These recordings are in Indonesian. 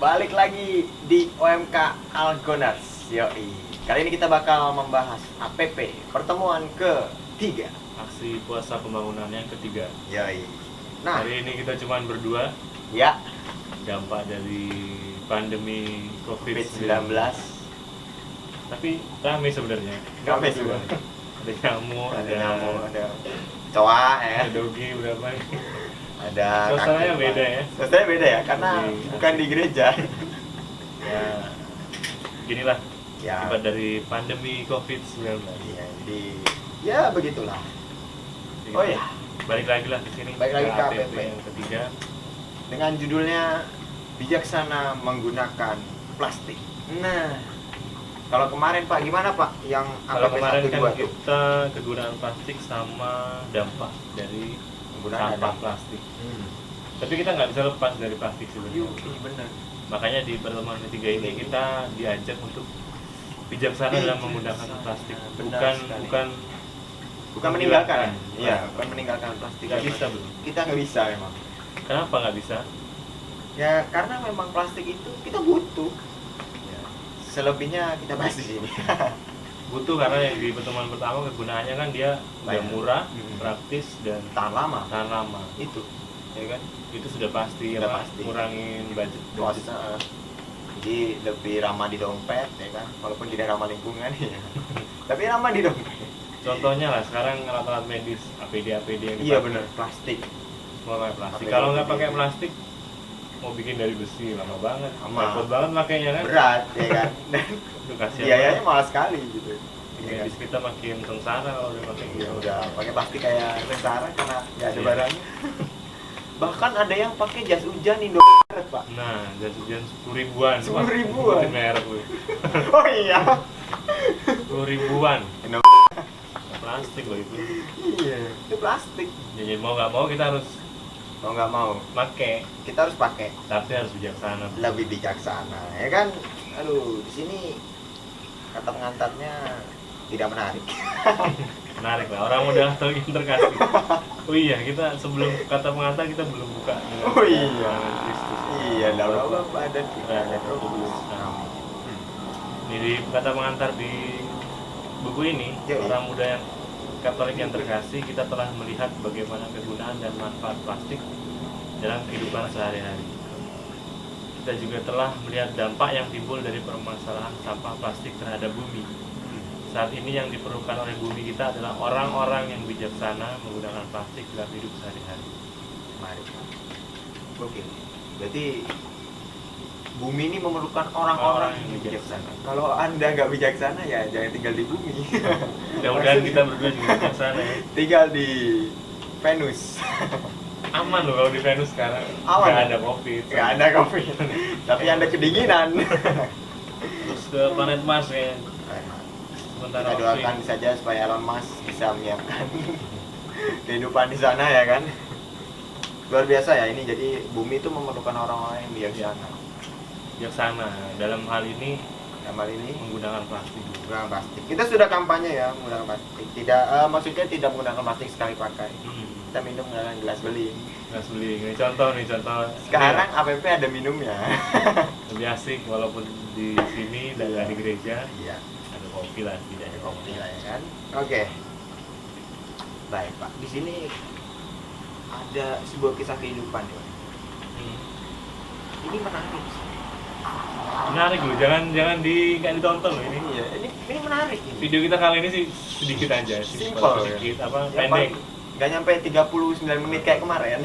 Balik lagi di OMK Algonars. Yoi. Kali ini kita bakal membahas APP, pertemuan ketiga. Aksi puasa pembangunan yang ketiga. Yoi. Nah, Hari ini kita cuma berdua. ya, Dampak dari pandemi COVID-19. COVID-19. Tapi rame sebenarnya. Nggak Rame berdua. sebenarnya. Ada nyamuk, Ada nyamuk, ada coa ya. ada dogi berapa nih? Ada Suasananya kakek, beda Pak. ya. Suasananya beda ya, karena Lebih bukan di gereja. Ya, ginilah Ya. akibat dari pandemi COVID-19. Iya, jadi ya begitulah. Jadi, Oh iya. Balik lagi lah ke sini. Balik lagi ke APP. yang ketiga. Dengan judulnya bijaksana menggunakan plastik. Nah, kalau kemarin Pak gimana Pak yang Kalau APP kemarin 1 kan 2 tuh? kita kegunaan plastik sama dampak dari Penggunaan sampah ada. plastik. Tapi kita nggak bisa lepas dari plastik sebenarnya. Benar. Makanya di pertemuan ketiga ini kita diajak untuk bijaksana dalam menggunakan plastik. Benar sekali. Bukan meninggalkan. menghilangkan. Iya, bukan meninggalkan plastik. Nggak bisa, Bro. Kita nggak bisa memang. Kenapa nggak bisa? Ya karena memang plastik itu kita butuh. Ya, Selebihnya kita bahas di sini. butuh karena yang di pertemuan pertama kegunaannya kan dia udah Banyak. murah, Hmm. praktis dan Tahan lama. tahan lama. Itu. Ya kan? Itu sudah pasti Sudah apa? pasti. Ngurangin budget. Kos. Jadi lebih ramah di dompet ya kan, walaupun tidak ramah lingkungan ya. Tapi ramah di dompet. Contohnya lah sekarang alat-alat medis, APD yang Iya dipakai. benar, plastik. Semua pakai plastik. APD. Kalau nggak pakai plastik, mau bikin dari besi lama banget. Lama. Repot banget makainya kan. Berat ya kan. Dan Itu kasihan. biayanya banget. mahal sekali gitu. Ya Medis kan? kita makin sengsara kalau udah pakai Ya gitu. udah pakai plastik kayak tentara karena nggak ada Iya. barangnya. Bahkan ada yang pakai jas hujan Indomaret Pak. Nah, jas hujan 10 ribuan. 10 ribuan. Sebutin merek gue. Oh iya. 10 ribuan. Indomaret. Plastik loh itu. Iya. Itu plastik. Jadi mau nggak mau kita harus Mau nggak mau pakai, kita harus pakai. tapi harus bijaksana. Lebih bijaksana ya kan. Aduh di sini kata pengantarnya tidak menarik. Menarik lah. Orang udah terkasih. Oh iya, kita sebelum kata pengantar kita belum buka. dengan Oh iya. dengan Kristus. Iya, dalam badan kita Ada ada Kudus. Ini di kata pengantar di buku ini, Yoi. orang muda yang Katolik yang terkasih, kita telah melihat bagaimana kegunaan dan manfaat plastik dalam kehidupan sehari-hari. Kita juga telah melihat dampak yang timbul dari permasalahan sampah plastik terhadap bumi. Saat ini yang diperlukan oleh bumi kita adalah orang-orang yang bijaksana menggunakan plastik dalam hidup sehari-hari. Mari. Oke. Berarti bumi ini memerlukan orang-orang yang bijaksana. Kalau Anda nggak bijaksana ya jangan tinggal di bumi. Mudah-mudahan kita berdua juga bijaksana ya. Tinggal di Venus. Aman loh kalau di Venus sekarang. Aman. Nggak ada COVID. Nggak ada COVID. Tapi Anda kedinginan. Terus ke planet Mars ya. Sementara Kita waktu doakan ini. saja supaya Elon Musk bisa menyiapkan kehidupan di sana ya kan. Luar biasa ya ini, jadi bumi itu memerlukan orang-orang yang bijaksana. Bijaksana dalam hal ini Dalam hal ini menggunakan plastik. menggunakan plastik. Kita sudah kampanye ya menggunakan plastik. Tidak, maksudnya tidak menggunakan plastik sekali pakai. Kita minum menggunakan gelas beling. Nggak beli. Ini contoh. Sekarang APP ada minumnya. Lebih asik walaupun di sini dan Iya. di gereja Iya, ada kopi lah setidaknya. kopi lah ya kan. Oke. Baik Pak, di sini ada sebuah kisah kehidupan ya. Pak. Hmm. Ini menarik. Menarik loh, jangan nggak ditonton loh ini. Iya, ini menarik ini. Video kita kali ini sih sedikit aja, Simple, sedikit ya. apa Yang pendek. paling nggak nyampe 39 menit kayak kemarin.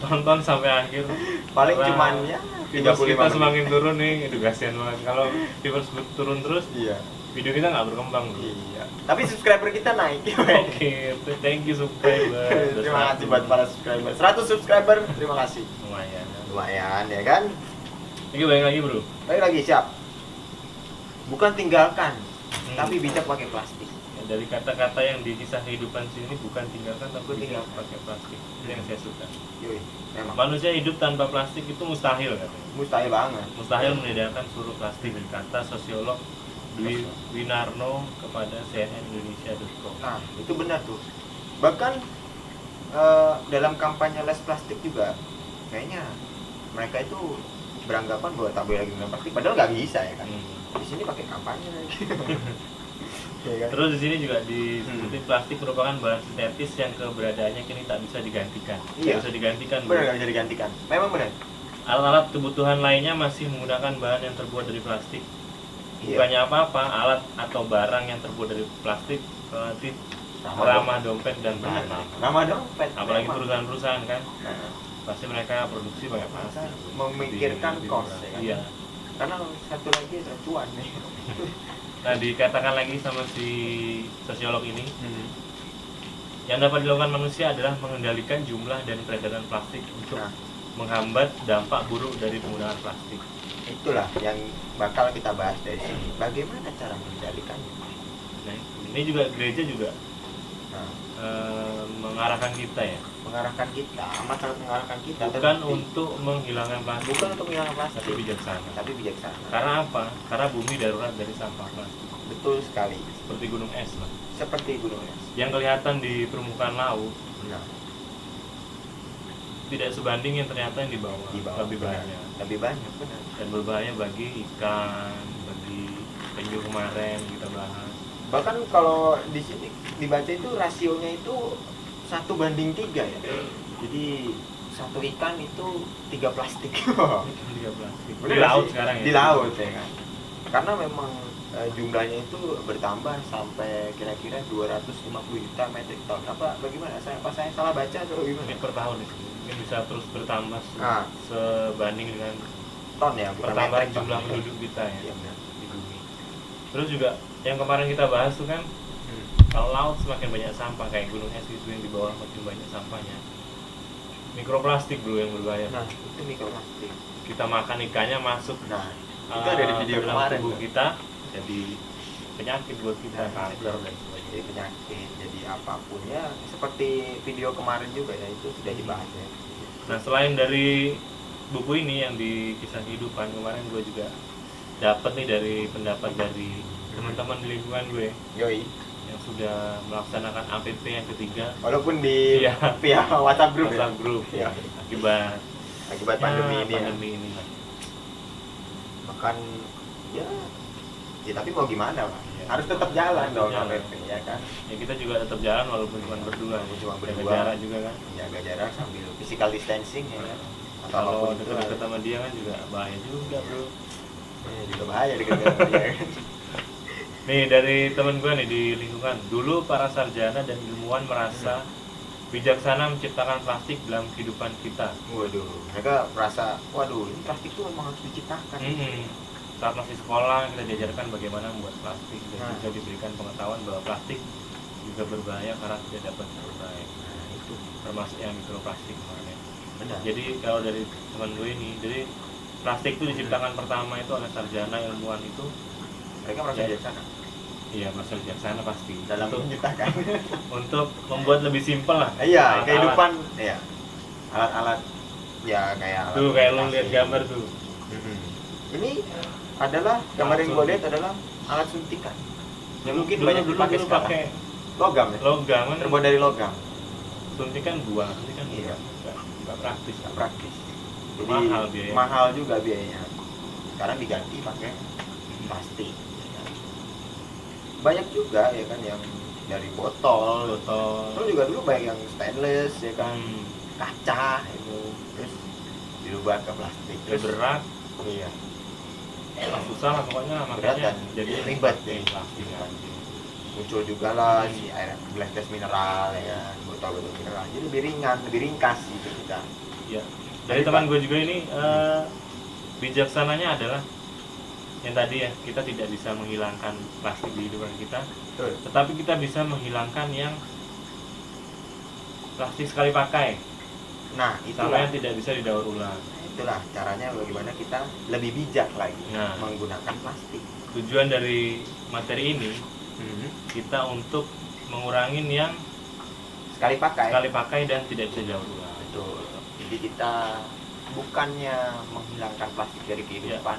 Tonton sampai akhir. Paling Karena cuman ya viewers 35 kita menit. semakin turun nih, aduh kasihan banget. Kalau viewers turun terus, Iya. video kita nggak berkembang bro. Iya. Tapi subscriber kita naik. Oke, thank you subscriber. Terima kasih buat para subscriber. 100 subscriber, terima kasih. Lumayan. Lumayan ya kan? Oke, balik lagi bro. Baik lagi siap. Bukan tinggalkan, Hmm. tapi bijak pakai plastik. Ya, dari kata-kata yang di kisah kehidupan sini bukan tinggalkan tapi Bukan bijak tinggalkan. pakai plastik. Itu yang saya suka. Yoi, memang Manusia hidup tanpa plastik itu mustahil katanya. mustahil banget. Mustahil meninggalkan seluruh plastik, kata sosiolog Dwi Winarno kepada cnnindonesia.com. Nah, itu benar tuh. Bahkan dalam kampanye less plastik juga kayaknya mereka itu beranggapan bahwa tak boleh lagi menggunakan plastik, padahal nggak bisa ya kan. Hmm. Di sini pakai kampanye lagi. Ya kan? Terus di sini juga disebut plastik merupakan bahan sintetis yang keberadaannya kini tak bisa digantikan. Iya. Tak bisa digantikan. Benar nggak bisa digantikan. Memang benar. Alat-alat kebutuhan lainnya masih menggunakan bahan yang terbuat dari plastik. Iya. Bukannya apa-apa, alat atau barang yang terbuat dari plastik relatif ramah dompet dan Benar. pengguna. Nama dompet. Apalagi memang. perusahaan-perusahaan kan, Nah, pasti mereka produksi pakai plastik. memikirkan Di- cost ya kan. Iya. Karena satu lagi ada cuan nih. Nah, dikatakan lagi sama si sosiolog ini, yang dapat dilakukan manusia adalah mengendalikan jumlah dan peredaran plastik untuk Nah, menghambat dampak buruk dari penggunaan plastik. itulah yang bakal kita bahas dari sini. Bagaimana cara mengendalikannya? Nah, ini juga gereja juga Nah, mengarahkan kita ya, mengarahkan kita, amat sangat mengarahkan kita. bukan terbukti. untuk menghilangkan plastik, bukan untuk menghilangkan plastik, tapi bijaksana. tapi bijaksana. Karena apa? Karena bumi darurat dari sampah plastik, Betul sekali. seperti gunung es lah, Seperti gunung es. yang kelihatan di permukaan laut Nah, tidak sebanding yang ternyata yang di bawah, di bawah lebih benar. banyak Lebih banyak, benar. dan berbahaya bagi ikan, bagi penyu kemarin kita bahas. Bahkan kalau di sini dibaca itu rasionya itu 1:3 ya. Jadi satu ikan itu 3 plastik. Tiga plastik. Bener Di nggak laut sih? sekarang ya. Di laut ya kan. Karena memang jumlahnya itu bertambah sampai kira-kira 250 juta metrik ton. Apa bagaimana? Saya salah baca atau Ini gimana? per tahun itu mungkin bisa terus bertambah Ah. sebanding dengan Ton ya, bukan pertambahan metrik ton. jumlah penduduk kita ya Iya benar. di bumi. Terus juga yang kemarin kita bahas tuh kan, kalau laut semakin banyak sampah kayak gunung es itu yang di bawah makin banyak sampahnya. Mikroplastik bro yang berbahaya. Nah, itu mikroplastik. Kita makan ikannya masuk Nah, itu ada di video ke dalam kemarin. tubuh tuh. kita, jadi penyakit buat kita, Nah, kanker dan sebagainya. jadi penyakit, jadi apapun ya, seperti video kemarin juga ya, itu sudah dibahas ya. Nah, selain dari buku ini yang di kisah kehidupan, kemarin gue juga dapat nih dari pendapat dari teman-teman di lingkungan gue Yoi, yang sudah melaksanakan APP yang ketiga walaupun di Iya. via WhatsApp group ya, WhatsApp group Iya. akibat akibat pandemi ini ya. pandemi ini. Makan ya, ya tapi mau gimana Pak? Iya. Harus tetap jalan Harus dong jalan. APP ya kan. Ya kita juga tetap jalan walaupun cuma berdua, Walaupun cuma jaga berdua. jarak juga kan. Jaga jarak sambil physical distancing ya kan. Atau Kalau apapun itu dekat-dekat sama dia kan juga bahaya juga bro. juga bahaya dekat dia kan. Nih dari temen gue nih di lingkungan, dulu para sarjana dan ilmuwan merasa bijaksana menciptakan plastik dalam kehidupan kita. Waduh, mereka merasa, waduh ini plastik itu memang harus diciptakan. Saat masih sekolah kita diajarkan bagaimana membuat plastik dan Nah. juga diberikan pengetahuan bahwa plastik juga berbahaya karena tidak dapat terurai. Nah, itu Termasuk yang mikroplastik kemarin. benar. Jadi kalau dari teman gue ini, jadi plastik itu diciptakan pertama itu oleh sarjana ilmuwan itu, Mereka merasa Ya. bijaksana iya merasa bijaksana pasti. dalam untuk, menciptakan. untuk membuat lebih simpel lah. Iya, Alat-alat. kehidupan, iya. Alat-alat, ya kayak alat. Tuh kayak lu lihat komunikasi. gambar tuh. Mhm. Ini adalah gambar yang gue Langsung. lihat adalah alat suntikan. Yang mungkin dulu, banyak dulu, dipakai dulu sekarang. pakai Logam ya. logam kan, Terbuat dari logam. suntikan buah, suntikan Iya. nggak praktis. Nggak praktis. Jadi Mahal biayanya. mahal juga biayanya. Sekarang diganti pakai plastik. ya kan. Banyak juga ya kan yang dari botol. Botol. Terus juga dulu banyak yang stainless ya kan, Hmm, kaca itu, terus dirubah ke plastik. terus berat, Iya. susah lah pokoknya Berat makanya dan jadi ribet pakai ya. plastik kan. Muncul juga lah si air gelas mineral ya kan, botol-botol mineral. Jadi lebih ringan, lebih ringkas gitu kita. Ya. Dari Tapi, teman Pak, gue juga ini bijaksananya adalah yang tadi ya, kita tidak bisa menghilangkan plastik di kehidupan kita, betul. tetapi kita bisa menghilangkan yang plastik sekali pakai, Nah, sama itulah, yang tidak bisa didaur ulang. itulah caranya bagaimana kita lebih bijak lagi Nah. menggunakan plastik. Tujuan dari materi ini kita untuk mengurangin yang Sekali pakai. sekali pakai dan tidak bisa didaur ulang. Betul. Jadi kita bukannya menghilangkan plastik dari kehidupan,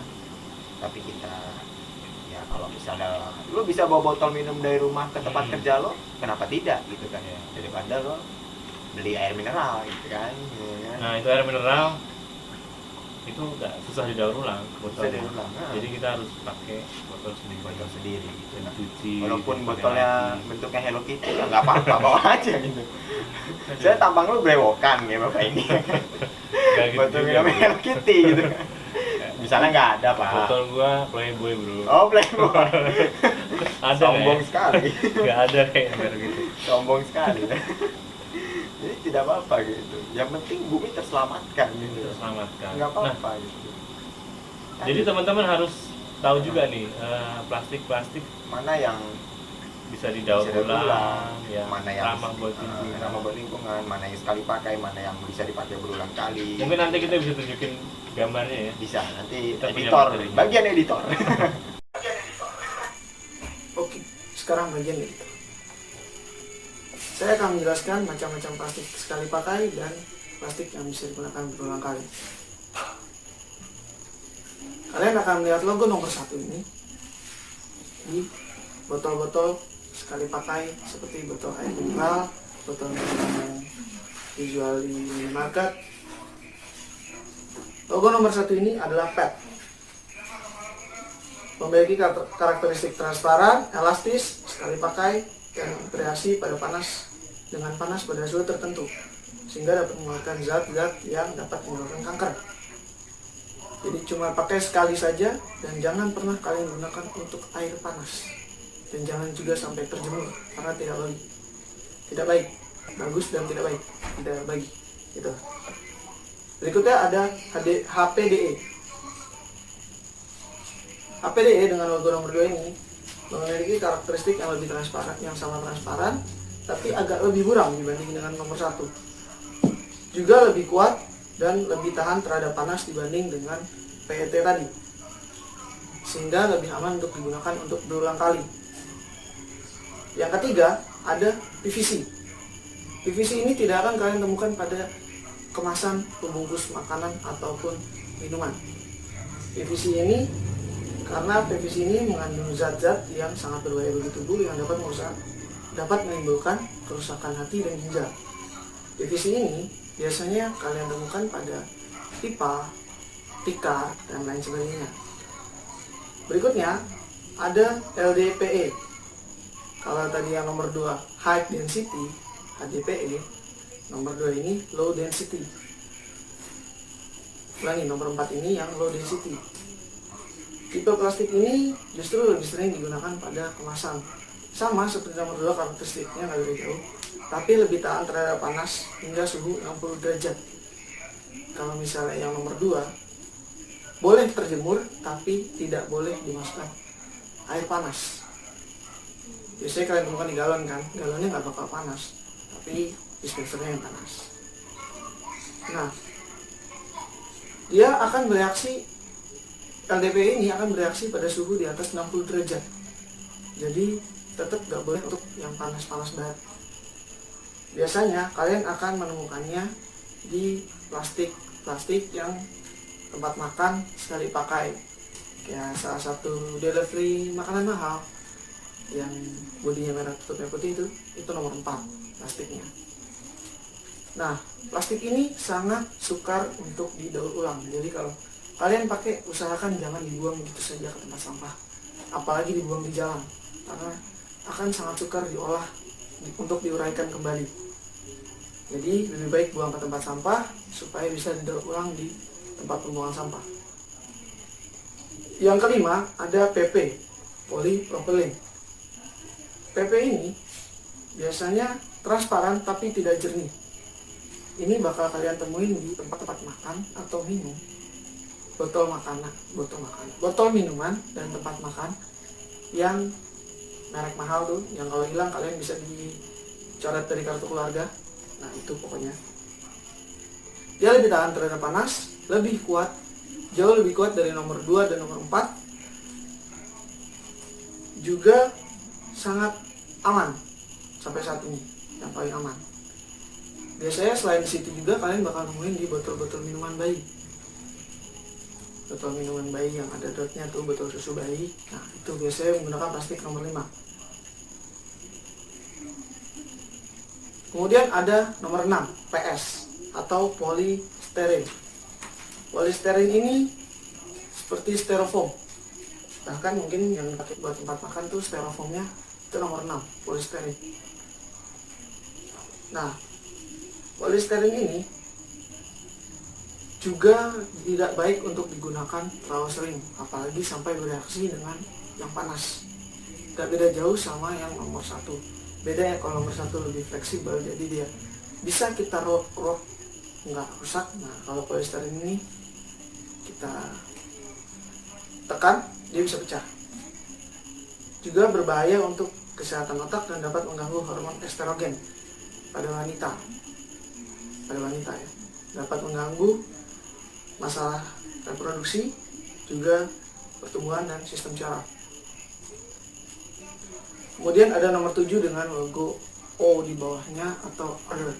tapi kita ya kalau misalnya lo bisa bawa botol minum dari rumah ke tempat kerja lo, kenapa tidak gitu kan? Iya. Daripada lo beli air mineral gitu kan. Ya kan? Nah itu air mineral itu nggak susah didaur ulang Bisa botolnya. diulang. Nah, Jadi kita harus pakai botol sendiri. botol sendiri gitu. Dan Nah, cuci. walaupun dipakai botolnya lagi. bentuknya Hello Kitty ya nggak apa-apa, bawa aja gitu. Saya tampang lu brewokan ya bapak ini. Nggak gitu Botol juga, minum bro. Hello Kitty gitu. Misalnya nggak ada pak. Botol gua Playboy bro. Oh Playboy. Ada Sombong nggak ya? sekali. Nggak ada kayak merek gitu. Sombong sekali. Jadi tidak apa-apa gitu. Yang penting bumi terselamatkan gitu. Terselamatkan. Nggak Nah, apa-apa gitu. jadi teman-teman harus tahu juga nih plastik-plastik Mana yang bisa didaur bisa didaur ulang, ulang, ya, mana yang ramah buat lingkungan. ramah buat lingkungan, mana yang sekali pakai, mana yang bisa dipakai berulang kali. Mungkin nanti kita bisa tunjukin gambarnya ya. Bisa nanti Kita punya editor, materi. bagian editor. Oke, sekarang bagian editor. Saya akan menjelaskan macam-macam plastik sekali pakai dan plastik yang bisa digunakan berulang kali. Kalian akan melihat logo nomor 1 ini di botol-botol sekali pakai seperti botol air mineral, botol minuman yang dijual di minimarket. Logo nomor 1 ini adalah PET. Memiliki karakteristik transparan, elastis, sekali pakai, dan bereaksi pada panas dengan panas pada suhu tertentu, sehingga dapat mengeluarkan zat-zat yang dapat menyebabkan kanker. Jadi cuma pakai sekali saja, dan jangan pernah kalian gunakan untuk air panas, dan jangan juga sampai terjemur karena tidak baik, bagus dan tidak baik, tidak bagi. Gitu. Berikutnya ada HPDE. HPDE dengan logo nomor 2 ini memiliki karakteristik yang lebih transparan, yang sama transparan, tapi agak lebih buram dibanding dengan nomor 1. Juga lebih kuat dan lebih tahan terhadap panas dibanding dengan PET tadi, sehingga lebih aman untuk digunakan untuk berulang kali. Yang ketiga ada PVC. PVC ini tidak akan kalian temukan pada kemasan pembungkus makanan ataupun minuman. PVC ini karena PVC ini mengandung zat-zat yang sangat berbahaya bagi tubuh yang dapat menimbulkan kerusakan hati dan ginjal. PVC ini biasanya kalian temukan pada pipa, tikar, dan lain sebagainya. Berikutnya ada LDPE. Kalau tadi yang nomor 2 high density, HDPE, nomor 2 ini low density. Ulangi, nomor 4 ini yang low density. Tipe plastik ini justru lebih sering digunakan pada kemasan. Sama seperti nomor 2, karakteristiknya nggak beda jauh, tapi lebih tahan terhadap panas hingga suhu 60 derajat. Kalau misalnya yang nomor 2, boleh terjemur tapi tidak boleh dimasukkan air panas. Biasanya kalian temukan di galon kan, galonnya nggak bakal panas, tapi dispensernya yang panas. Nah, dia akan bereaksi, LDPE ini akan bereaksi pada suhu di atas 60 derajat. Jadi tetap nggak boleh untuk yang panas-panas banget. Biasanya kalian akan menemukannya di plastik yang tempat makan sekali pakai. Ya, salah satu delivery makanan mahal yang bodinya merah tutupnya putih itu nomor 4 plastiknya. Nah, plastik ini sangat sukar untuk didaur ulang. Jadi kalau kalian pakai, usahakan jangan dibuang begitu saja ke tempat sampah, apalagi dibuang di jalan, karena akan sangat sukar diolah untuk diuraikan kembali. Jadi lebih baik buang ke tempat sampah supaya bisa didaur ulang di tempat pembuangan sampah. Yang kelima ada PP, polypropylene. PP ini biasanya transparan tapi tidak jernih. Ini bakal kalian temuin di tempat-tempat makan atau minum, botol minuman dan tempat makan yang merek mahal tuh, yang kalau hilang kalian bisa dicoret dari kartu keluarga. Nah, itu pokoknya. Dia lebih tahan terhadap panas, lebih kuat, jauh lebih kuat dari nomor 2 dan nomor 4. Juga sangat aman sampai saat ini, yang paling aman. Biasanya selain di situ juga kalian bakal nemuin di botol-botol minuman bayi. Botol minuman bayi yang ada dotnya tuh, botol susu bayi. Nah, itu biasanya menggunakan plastik nomor 5. Kemudian ada nomor 6, PS atau polystyrene. Polistiren ini seperti styrofoam. Bahkan mungkin yang dipakai buat tempat makan tuh styrofoamnya itu nomor 6, polistiren. Nah, polistiren ini juga tidak baik untuk digunakan terlalu sering, apalagi sampai bereaksi dengan yang panas. Gak beda jauh sama yang nomor 1. Beda ya, kalau nomor 1 lebih fleksibel, jadi dia bisa kita rok nggak rusak. Nah, kalau polistiren ini kita tekan, dia bisa pecah. Juga berbahaya untuk kesehatan otak dan dapat mengganggu hormon estrogen pada wanita. Pada wanita ya, dapat mengganggu masalah reproduksi, juga pertumbuhan dan sistem syaraf. Kemudian ada nomor 7 dengan logo O di bawahnya atau other.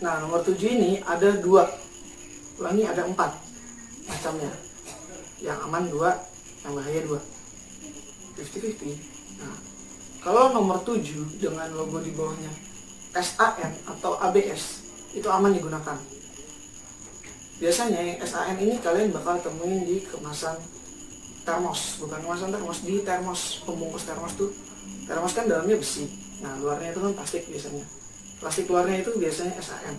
Nah, nomor 7 ini ada 2. Ulangi, ada 4 macamnya. Yang aman 2, yang bahaya 2. 50-50. Nah, kalau nomor 7 dengan logo di bawahnya SAN atau ABS, itu aman digunakan. Biasanya yang SAN ini kalian bakal temuin di kemasan termos, bukan kemasan termos, di termos, pembungkus termos tuh. Termos kan dalamnya besi, nah luarnya itu kan plastik biasanya. Plastik luarnya itu biasanya SAN.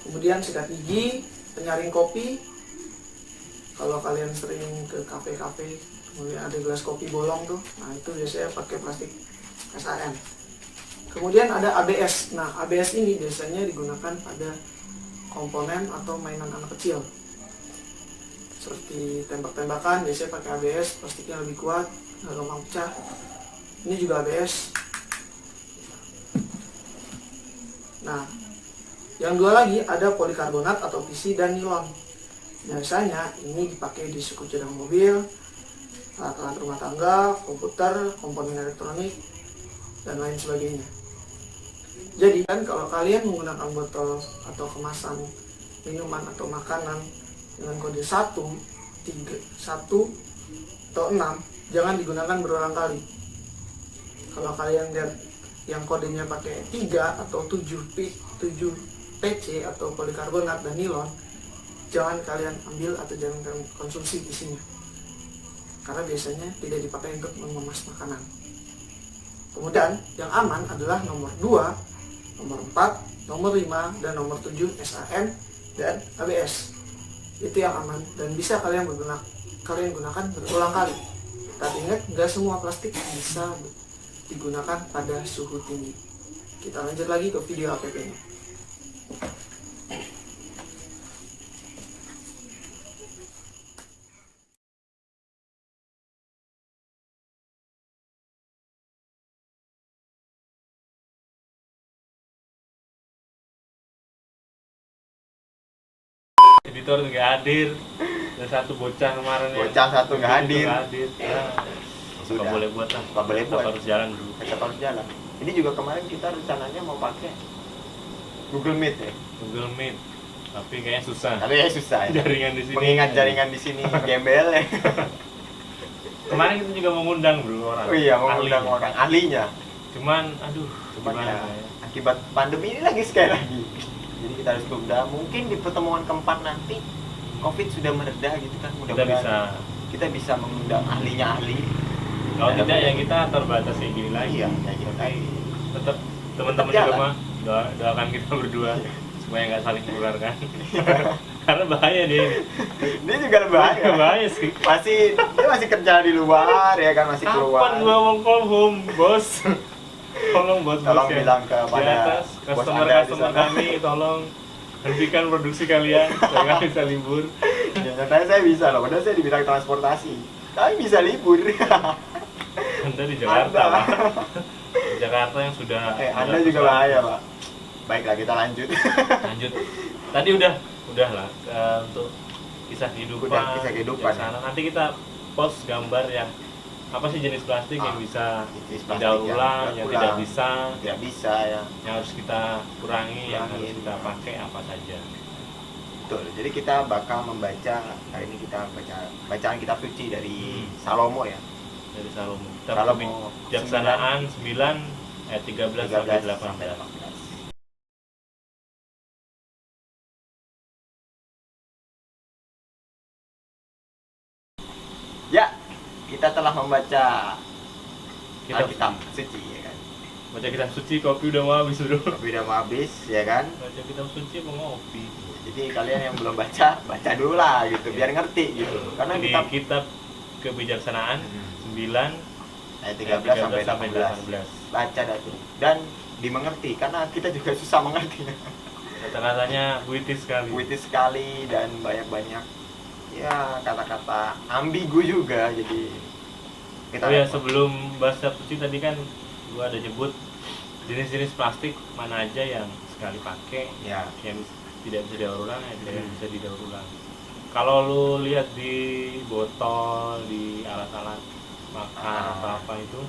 Kemudian sikat gigi, penyaring kopi. Kalau kalian sering ke kafe-kafe, kemudian ada gelas kopi bolong tuh, nah itu biasanya pakai plastik SAN. Kemudian ada ABS. Nah, ABS ini biasanya digunakan pada komponen atau mainan anak kecil, seperti tembak-tembakan biasanya pakai ABS, plastiknya lebih kuat, nggak gampang pecah. Ini juga ABS. Nah, yang 2 lagi ada polikarbonat atau PC dan nilon. Biasanya ini dipakai di suku cadang mobil, alat-alat rumah tangga, komputer, komponen elektronik, dan lain sebagainya. Jadi kan kalau kalian menggunakan botol atau kemasan minuman atau makanan dengan kode 1, 3, 1 atau 6, jangan digunakan berulang kali. Kalau kalian lihat yang kodenya pakai 3 atau 7 PC atau polikarbonat dan nilon, jangan kalian ambil atau jangan kalian konsumsi isinya, karena biasanya tidak dipakai untuk mengemas makanan. Kemudian yang aman adalah nomor 2, nomor 4, nomor 5, dan nomor 7 SAN dan ABS. Itu yang aman dan bisa kalian gunakan berulang kali. Tapi ingat, nggak semua plastik bisa digunakan pada suhu tinggi. Kita lanjut lagi ke video APP-nya. Editor nggak hadir, dan satu bocah kemarin Bocah satu nggak hadir. Sudah boleh buat lah, Nggak boleh buat. harus jalan dulu. Tetap harus jalan. Ini juga kemarin kita rencananya mau pakai Google Meet ya. Google Meet, tapi kayaknya susah. Tapi ya susah ya. Jaringan di sini. Mengingat jaringan di sini gembel ya. Kemarin kita juga mengundang bro orang. Oh iya, mengundang orang ahlinya. Cuman, aduh, Cuman gimana ya, ya? akibat pandemi ini lagi sekali lagi. Jadi kita harus tunda. Mungkin di pertemuan keempat nanti COVID sudah mereda gitu kan. Mudah-mudahan kita bisa mengundang ahli. Kalau tidak ya kita terbatas kayak gini lagi. Iya, kayak gitu Tapi lagi. tetap teman-teman Tetap juga jalan. mah doakan kita berdua supaya nggak saling menularkan. Karena bahaya dia. Dia juga bahaya. Bahaya sih. Dia masih kerja di luar ya kan, masih keluar. Kapan gua mau call home, bos? Tolong bos, Tolong ya. bilang Di kepada atas bos Anda di customer sana. kami, tolong hentikan produksi kalian supaya kami bisa libur. Ya, nyatanya saya bisa loh, padahal saya di bidang transportasi. Tapi bisa libur. Anda di Jakarta, Anda. Pak. Di Jakarta yang sudah Anda juga bahaya, Pak. Baiklah, kita lanjut. Lanjut. Tadi udah lah untuk kisah kehidupan. Udah, kisah kehidupan. Di sana. Nanti kita post gambar yang apa sih jenis plastik yang bisa Jenis plastik didaur yang ulang, yang tidak ulang. bisa, Tidak bisa ya. yang harus kita kurangi, yang harus Kurangin. kita pakai apa saja. Betul. Jadi kita bakal membaca, hari ini kita baca bacaan kitab suci dari Salomo ya. Dari Salomo. Kita Salomo Kebijaksanaan 9 ayat 13 sampai 18. kita telah membaca Kitab Alkitab suci ya kan. Baca kitab suci, kopi udah mau habis bro. Tapi udah mau habis ya kan. Baca kitab suci mau ngopi. Jadi kalian yang belum baca dulu lah gitu, biar ngerti gitu. Karena Di kitab kitab kebijaksanaan 9 ayat 13 sampai 18 baca dah tuh. Dan dimengerti karena kita juga susah mengerti. Kata-katanya puitis sekali. Puitis sekali dan banyak-banyak ya kata-kata ambigu juga. Jadi kita Oh ya, sebelum bahas kitab suci tadi kan gua ada nyebut jenis-jenis plastik mana aja yang sekali pakai, ya yang tidak bisa didaur ulang, yang tidak bisa didaur ulang. Kalau lu lihat di botol, di alat-alat makan atau apa itu,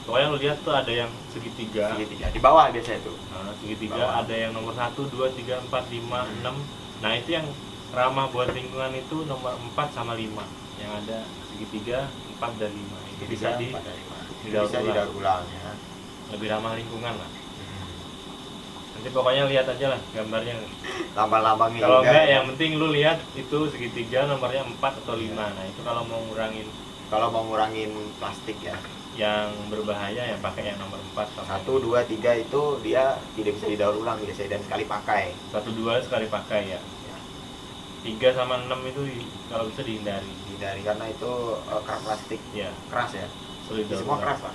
pokoknya lu lihat tuh ada yang segitiga. segitiga di bawah biasa itu. Nah, segitiga Bawah. ada yang nomor 1, 2, 3, 4, 5, 6. Nah, itu yang ramah buat lingkungan itu nomor 4 sama 5. Yang ada segitiga 4 dan 5. Itu bisa didaur bisa ulang. didaur ulang ya. Lebih ramah lingkungan lah. Nanti pokoknya lihat aja lah gambarnya. Lambang-lambangnya Kalau juga, enggak ya. yang penting lu lihat itu segitiga nomornya 4 atau 5. Nah, itu kalau mau ngurangin Kalau mau ngurangin plastik ya, yang berbahaya yang pakai yang nomor 4 sama 1, 2, 3 itu dia tidak bisa didaur ulang biasanya dan sekali pakai. 1, 2 sekali pakai ya. 3 sama 6 itu kalau bisa dihindari. Hindari karena itu keras plastik Ya, keras ya. sulit daur Semua ulang. keras lah.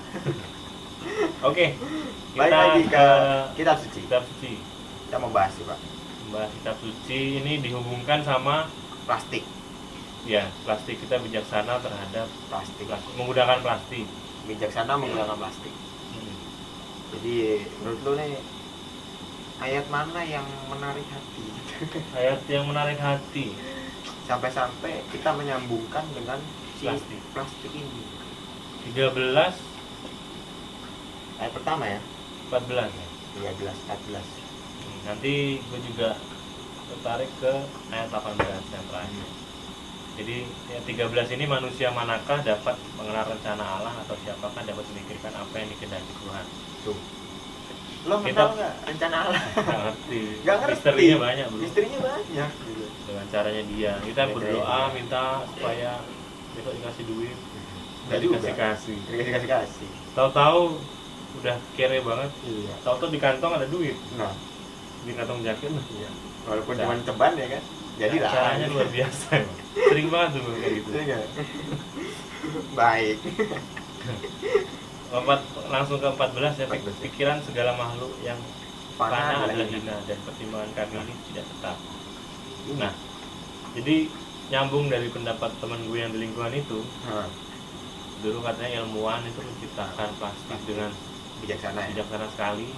Oke, Balik kita lagi ke ke kitab suci. kitab suci. Kita mau bahas sih Pak, Membahas kitab suci ini dihubungkan sama plastik. ya plastik. Kita bijaksana terhadap Plastik. menggunakan plastik. Bijaksana menggunakan plastik. Jadi menurut lu nih ayat mana yang menarik hati? Ayat yang menarik hati. Sampai-sampai kita menyambungkan dengan si Plastik. plastik ini. 13, Ayat pertama ya, 14 ya. 13, 14. Nanti gue juga tertarik ke ayat 18 yang terakhir. Jadi ayat 13 ini, manusia manakah dapat mengenal rencana Allah, atau siapakah dapat memikirkan apa yang dikehendaki Tuhan. Tuh. Lo Kita- kenal nggak rencana Allah? Nggak ngerti. Nggak ngerti. Misterinya banyak bro. Misterinya banyak. Gitu. Dengan caranya dia. Kita Dengan berdoa caranya dia. minta supaya besok dikasih duit. Nggak Nggak juga. dikasih-kasih. Dikasih. Tahu-tahu udah kere banget. Iya. Tahu-tahu di kantong ada duit. Nah, Di kantong jaket lah. iya. Walaupun Nah. cuma ceban ya kan. Jadi lah. Caranya luar biasa. Sering banget tuh kayak gitu. Iya nggak? Baik. Langsung ke 14 ya. 14. Pikiran segala makhluk yang Fana fana adalah adalah hina. hina, dan pertimbangan kami ini tidak tetap. Nah, jadi nyambung dari pendapat teman gue yang di lingkungan itu, Nah, dulu katanya ilmuwan itu menciptakan plastik dengan bijaksana ya. bijaksana sekali.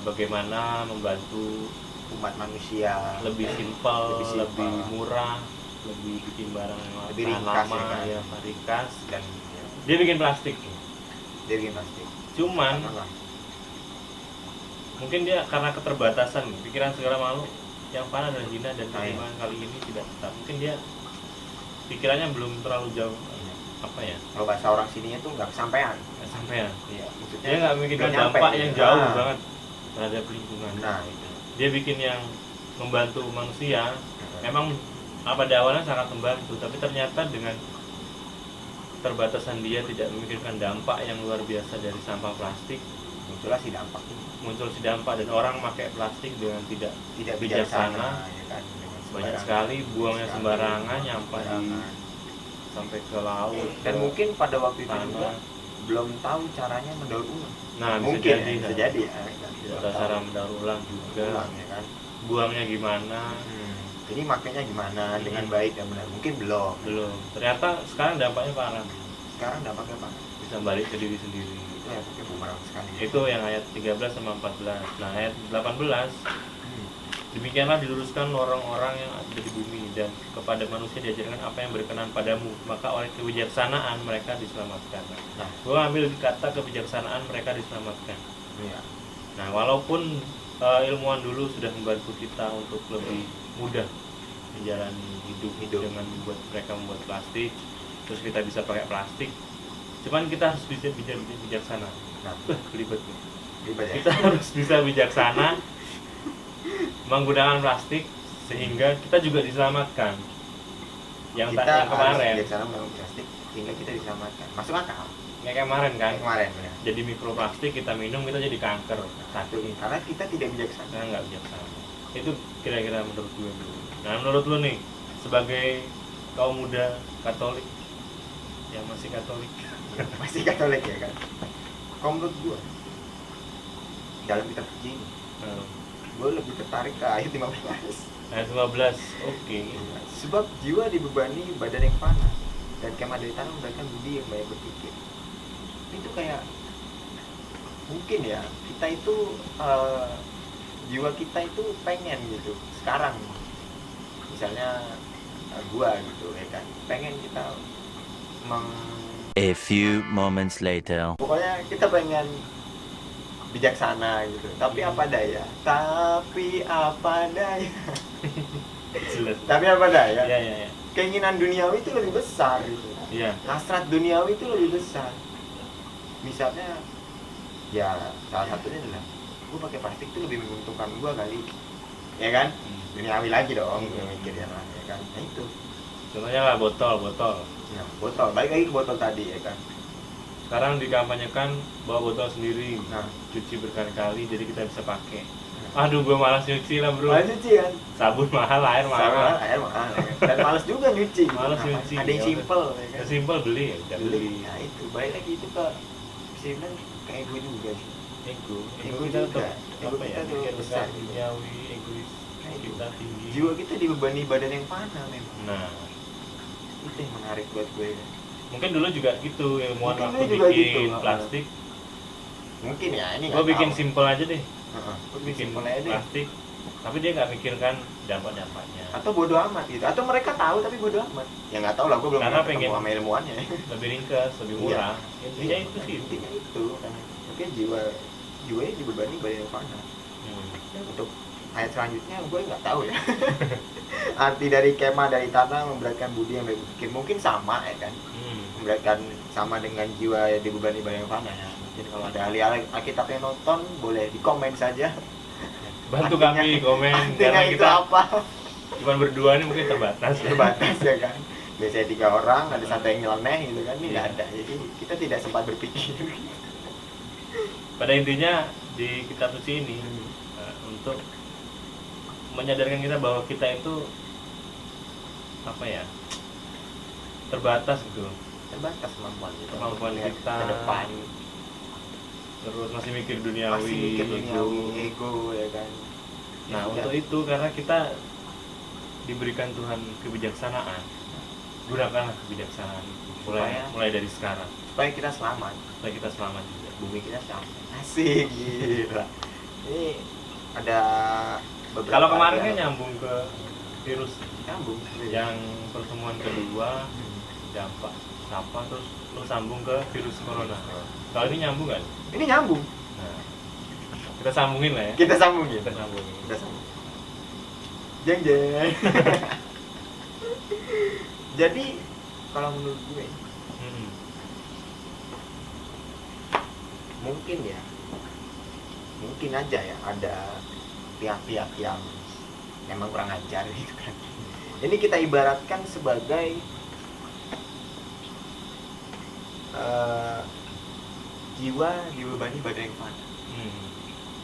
Bagaimana membantu Umat manusia lebih simpel, Lebih simpel. lebih murah, lebih bikin barang yang Lebih tahan ringkas lama, ya ya, ringkas. dan ya, Dia bikin plastik. dia bikin plastik. Cuman Nah, mungkin dia karena keterbatasan pikiran segala makhluk yang fana dan hina, dan Nah, pertimbangan kali ini tidak tetap. Mungkin dia pikirannya belum terlalu jauh, iya. apa ya, Kalau bahasa orang sininya tuh nggak kesampaian. nggak sampean. Iya, maksudnya Dia nggak memikirkan nggak nyampe. dampak yang jauh Nah, banget terhadap lingkungan. Nah, itu. Dia bikin yang membantu manusia. Memang pada awalnya sangat membantu, tapi ternyata dengan keterbatasan dia tidak memikirkan dampak yang luar biasa dari sampah plastik, Muncullah si dampak ini. muncul si dampak, dan orang pakai plastik dengan tidak Tidak bijaksana. bijaksana, ya kan. Dengan banyak sembarangan. sekali buangnya Sekali. sembarangan, nyampah di Sembarangan. sampai ke laut, Dan ke mungkin pada waktu itu juga tanah. belum tahu caranya mendaur ulang. Nah, Mungkin bisa jadi, ya, bisa jadi ya. tidak ada cara mendaur ulang juga. ulang ya kan. Buangnya gimana? Jadi makanya gimana dengan baik dan benar? Mungkin belum. Belum. Ternyata sekarang dampaknya parah. Sekarang dampaknya apa? Bisa balik ke diri sendiri. Itu ya mungkin bumerang sekali. Itu yang ayat 13 sama 14. Nah, ayat 18, demikianlah diluruskan orang-orang yang ada di bumi, dan kepada manusia diajarkan apa yang berkenan padamu, maka oleh kebijaksanaan mereka diselamatkan. Nah, Gue ambil kata kebijaksanaan mereka diselamatkan. iya. Nah, walaupun ilmuwan dulu sudah membantu kita untuk lebih mudah menjalani hidup dengan mereka membuat plastik, terus kita bisa pakai plastik. Cuman kita harus bisa bijaksana. Nah, Belibet. ribet ya. Kita harus bisa bijaksana menggunakan plastik sehingga kita juga diselamatkan. yang kita yang kemarin bijaksana membangun plastik sehingga kita diselamatkan. Masuk akal. kayak kemarin kan, Kayak kemarin benar. jadi mikroplastik kita minum kita jadi kanker Satu, sakit karena kita tidak bijaksana. karena nggak bijaksana. Itu kira-kira menurut gue. Nah menurut lu nih sebagai kaum muda Katolik yang masih Katolik, Masih Katolik ya kan. Kalau menurut gua dalam kitab suci ini, gua lebih tertarik ke ayat 15. ayat 15, oke. Sebab jiwa dibebani badan yang fana, dan kemah dari tanah memberikan budi yang banyak berpikir. Itu kayak mungkin ya kita itu jiwa kita itu pengen gitu sekarang, misalnya gua gitu ya kan, pengen kita A few moments later. pokoknya kita pengen bijaksana gitu, tapi apa daya, Jelas. tapi apa daya, Iya. keinginan duniawi itu lebih besar gitu. Iya. Hasrat duniawi itu lebih besar. Misalnya ya salah satunya adalah gue pakai plastik itu lebih menguntungkan gue kali, ya kan? Duniawi lagi dong, gue mikirnya lah, ya kan? Nah itu. Contohnya lah botol. Nah, botol, balik lagi ke botol tadi, ya kan? Sekarang dikampanyekan bawa botol sendiri, Nah, cuci berkali-kali jadi kita bisa pakai. Aduh, gue malas nyuci lah bro. malas nyuci kan? Sabun mahal, air Sama mahal. air mahal, ya kan? Dan malas juga nyuci. Malas Apa? nyuci. Ada yang simple, ya kan? Simpel beli ya, udah beli. Nah itu, balik lagi itu ke bisa bilang kayak gue juga sih. Ego Ego kita juga. tetap Ego apa ya? kita tuh Mikir besar. besar, duniawi, egois Nah, itu. kita tinggi. Jiwa kita dibebani badan yang fana memang. Nah, Itu yang menarik buat gue. mungkin dulu juga gitu ilmuwan Mungkin waktu dulu juga bikin gitu. plastik. Mungkin ya ini Gue bikin simpel aja deh, gue bikin simpel aja deh. plastik. Tapi dia nggak mikirkan dampak-dampaknya. Atau bodo amat gitu. Atau mereka tahu tapi bodo amat. Ya nggak tahu lah, gue belum Karena pernah ketemu pengen- sama ilmuannya. Lebih ringkas, lebih murah. Intinya Iya, itu sih. Intinya itu. Mungkin jiwanya dibebani badan yang fana. Hmm. Untuk ayat selanjutnya gue nggak tahu ya. Arti dari kemah dari tanah memberatkan budi yang baik berpikir, mungkin sama ya kan. Memberatkan sama dengan jiwa yang dibebani badan yang fana ya. Mungkin kalau ada ahli Alkitab yang nonton boleh di komen saja. Bantu Artinya- kami komen Artinya karena itu kita apa? cuma berdua nih mungkin terbatas. Terbatas ya kan. Biasanya 3 orang, ada satu yang nyeleneh gitu kan. Ini nggak Iya. ada. Jadi kita tidak sempat berpikir. Pada intinya di kitab suci ini untuk menyadarkan kita bahwa kita itu apa ya, terbatas gitu, Terbatas kemampuan kita. Kemampuan Lihat kita. ke depan. terus masih mikir Masih duniawi, mikir ego. duniawi, ego ya kan. Nah Ya, untuk itu karena kita diberikan Tuhan kebijaksanaan, gunakanlah kebijaksanaan itu mulai dari sekarang supaya kita selamat. supaya kita selamat juga. Bumi kita selamat. Asik gila. Ini ada beberapa Kalau kemarin kan yang nyambung ke virus nyambung. yang pertemuan kedua dampak sampah, terus lu sambung ke virus corona. Kalau ini nyambung kan? Ini nyambung. Nah, kita sambungin lah ya. Kita sambung ya. Kita sambungin. Kita sambung. Jeng jeng. Jadi kalau menurut gue Hmm. mungkin ya, mungkin aja ya ada pihak-pihak yang memang kurang ajar gitu kan. Ini kita ibaratkan sebagai jiwa dibebani badan yang fana. Hmm.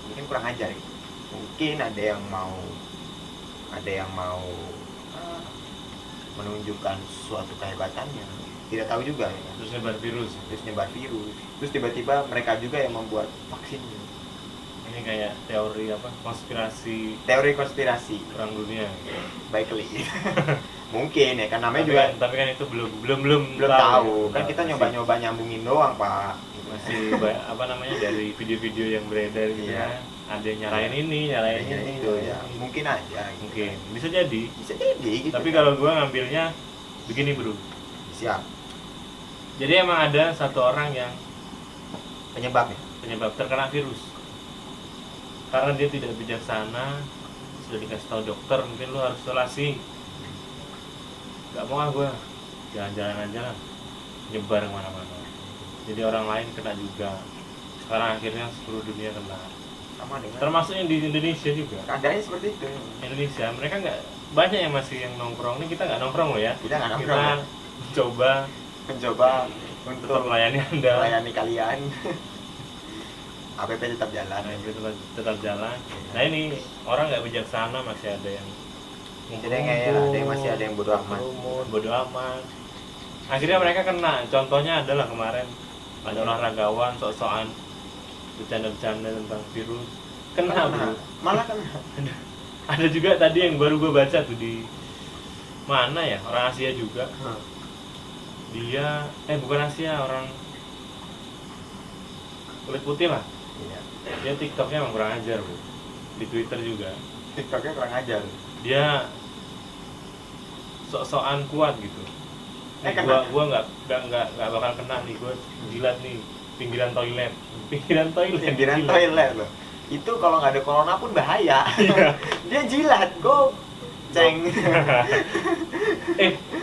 Mungkin kurang ajar gitu. Mungkin ada yang mau menunjukkan suatu kehebatannya, tidak tahu juga ya kan? Terus nyebar virus. Terus nyebar virus, terus tiba-tiba mereka juga yang membuat vaksin. Ini kayak teori apa? Konspirasi Teori konspirasi perang dunia. baikly. Mungkin ya kan, namanya Tapi juga kan, itu belum belum tahu kan, Nah, kita masih- nyoba-nyoba nyambungin doang Pak. masih apa namanya, dari video-video yang beredar gitu Iya. ya. Ada yang nyalain ini, nyalain Kayaknya ini, itu nyalain ya, ini. mungkin aja gitu. Mungkin bisa jadi. Bisa jadi gitu. Tapi kan. kalau gua ngambilnya begini bro. Siap Jadi emang ada satu orang yang penyebabnya. penyebab terkena virus karena dia tidak bijaksana. Sudah dikasih tahu dokter, mungkin lu harus isolasi. Gak mau ah gue jalan-jalan aja lah, nyebar kemana-mana. Jadi orang lain kena juga. Sekarang akhirnya seluruh dunia kena. Sama dengan Termasuk yang di Indonesia juga. keadaannya seperti itu. Indonesia mereka nggak banyak yang masih yang nongkrong. Ini kita nggak nongkrong loh ya. Kita nggak nongkrong, Kita ya. mencoba untuk untuk melayani Anda. melayani kalian. APP tetap jalan. Nah, itu tetap jalan. Nah ini orang nggak bijaksana, masih ada yang Jadi kayak ada yang masih ada yang bodo amat. bodo amat. Akhirnya mereka kena. Contohnya adalah kemarin ada olahragawan sok-sokan bercanda-bercanda tentang virus, kena bro. Malah kena. Ada juga tadi yang baru gue baca tuh di mana ya, orang Asia juga. Dia bukan Asia, orang kulit putih lah. Iya. Dia TikToknya emang kurang ajar bro. Di Twitter juga TikToknya kurang ajar. dia sok-sokan kuat gitu. Kena. Gua nggak bakal kena nih, gua jilat nih pinggiran toilet Pinggiran jilat. toilet loh. Itu kalau nggak ada corona pun bahaya. Dia jilat, ceng.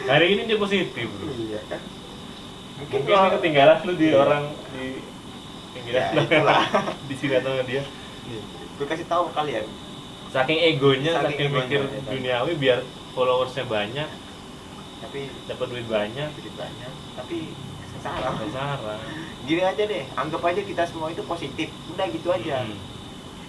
Hari ini dia positif bro. Iya kan. Mungkin ini ketinggalan tuh di Iya. orang di pinggiran Ya, itulah. disikat sama dia. Gue kasih tahu kalian. Saking egonya, Saking saking mikir egonya, ya kan. duniawi biar followersnya banyak, Tapi dapat duit banyak, sedikit banyak. Tapi salah. salah. Gini aja deh, anggap aja kita semua itu positif. Udah gitu aja.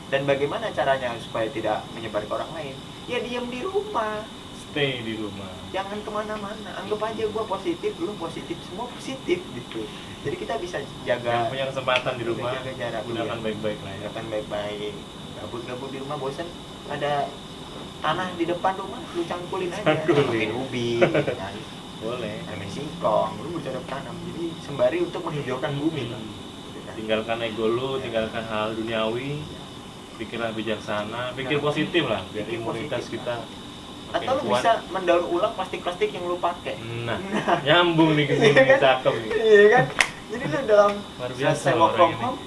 Dan bagaimana caranya supaya tidak menyebar ke orang lain? Ya diam di rumah. Stay di rumah. Jangan kemana-mana. Anggap aja gua positif, lu positif, semua positif gitu. Jadi kita bisa Yang jaga punya kesempatan di rumah, jaga jarak, gunakan iya. baik-baik lah ya. Gunakan baik-baik. Gabut-gabut di rumah bosan, ada tanah di depan rumah, lu cangkulin aja. Cangkulin. Main ubi, gitu kan. Boleh. Main singkong, lu bercocok tanam. Jadi sembari untuk menghijaukan bumi lah. Tinggalkan ego lu, tinggalkan hal duniawi, pikirlah bijaksana, pikir positif lah, biar Pikir imunitas positif, kita makin Atau lu kuat. bisa mendaur ulang plastik-plastik yang lu pakai. Nah, nyambung nih ke sini, Iya kan? cakep nih. Iya kan? Jadi lu dalam Luar biasa selesai loh work from orang ini. home,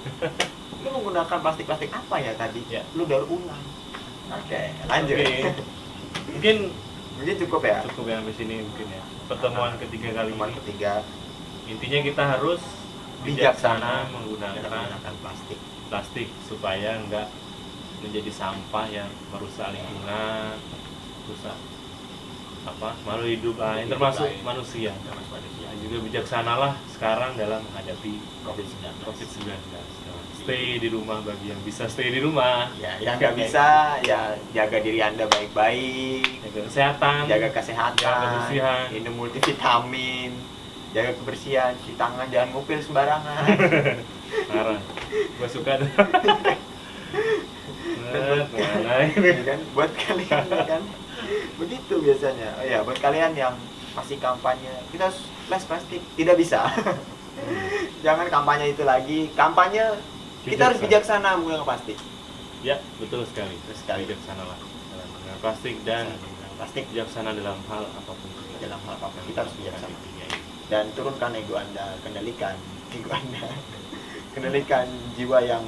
lu menggunakan plastik-plastik apa ya tadi? Ya. Lu daur ulang. Oke, lanjut. Oke. Mungkin Mungkin cukup ya. cukup yang di sini mungkin ya. Pertemuan ketiga kali Teman ini. ketiga, Intinya kita harus bijaksana menggunakan plastik. plastik supaya enggak menjadi sampah yang merusak lingkungan, rusak makhluk hidup lain, termasuk manusia. manusia. Juga bijaksanalah sekarang dalam menghadapi COVID-19. COVID-19. Stay di rumah bagi yang bisa stay di rumah. Ya, yang nggak bisa ya jaga diri Anda baik-baik, Jaga kesehatan, jaga kesehatan, jaga kebersihan. minum multivitamin, jaga kebersihan, cuci tangan, jangan ngupil sembarangan. Parah. Gua suka tuh. Mana ini? Ya kan? Buat kalian ya kan begitu biasanya. Oh ya, buat kalian yang masih kampanye kita harus less plastik, tidak bisa. Jangan kampanye itu lagi. Kampanye kita harus bijaksana menggunakan plastik. Ya, betul sekali. Betul sekali. Bijaksana lah dalam menggunakan plastik dan Plastik bijaksana dalam hal apapun. dalam hal apapun kita harus bijaksana. Dan turunkan ego Anda, kendalikan ego Anda. Kendalikan jiwa yang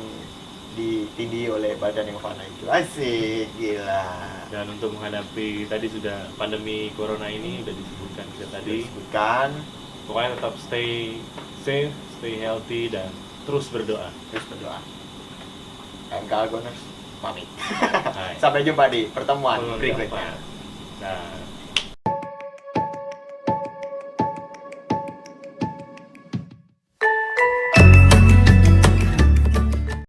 ditindih oleh badan yang fana itu. Asik, gila. Dan untuk menghadapi tadi sudah pandemi corona ini udah disebutkan kita tadi. Disebutkan, Pokoknya tetap stay safe, stay healthy dan terus berdoa. terus berdoa. MK Algoners pamit. Hai. Sampai jumpa di pertemuan berikutnya. Nah.